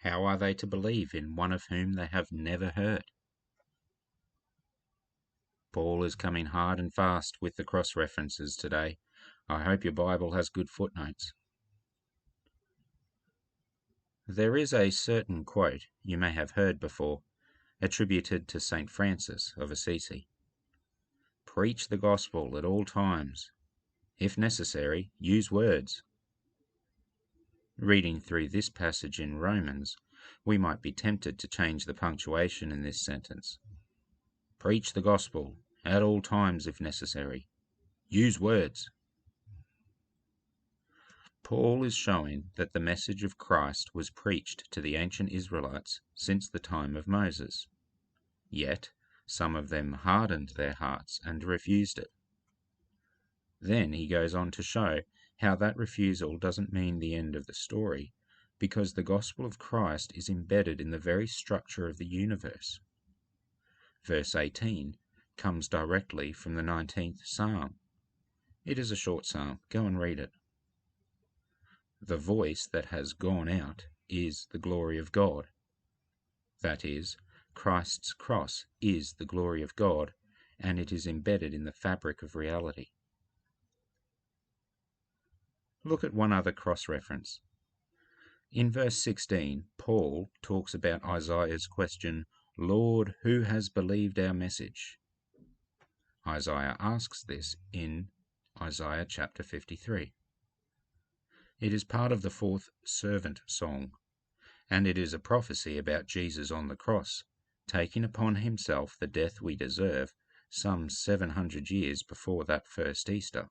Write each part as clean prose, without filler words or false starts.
How are they to believe in one of whom they have never heard? Paul is coming hard and fast with the cross-references today. I hope your Bible has good footnotes. There is a certain quote you may have heard before, attributed to St. Francis of Assisi. Preach the gospel at all times. If necessary, use words. Reading through this passage in Romans, we might be tempted to change the punctuation in this sentence. Preach the gospel at all times if necessary. Use words. Paul is showing that the message of Christ was preached to the ancient Israelites since the time of Moses. Yet, some of them hardened their hearts and refused it. Then he goes on to show how that refusal doesn't mean the end of the story, because the gospel of Christ is embedded in the very structure of the universe. Verse 18 comes directly from the 19th Psalm. It is a short psalm. Go and read it. The voice that has gone out is the glory of God. That is, Christ's cross is the glory of God, and it is embedded in the fabric of reality. Look at one other cross-reference. In verse 16, Paul talks about Isaiah's question, Lord, who has believed our message? Isaiah asks this in Isaiah chapter 53. It is part of the fourth servant song, and it is a prophecy about Jesus on the cross, taking upon himself the death we deserve some 700 years before that first Easter.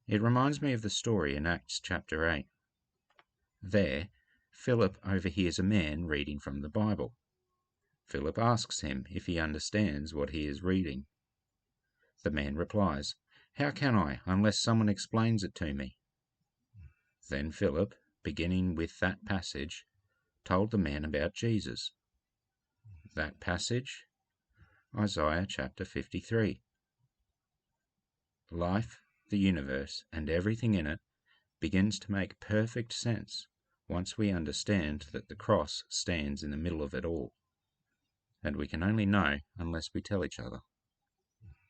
It reminds me of the story in Acts chapter 8. There, Philip overhears a man reading from the Bible. Philip asks him if he understands what he is reading. The man replies, How can I, unless someone explains it to me? Then Philip, beginning with that passage, told the man about Jesus. That passage? Isaiah chapter 53. Life, the universe, and everything in it begins to make perfect sense once we understand that the cross stands in the middle of it all. And we can only know unless we tell each other.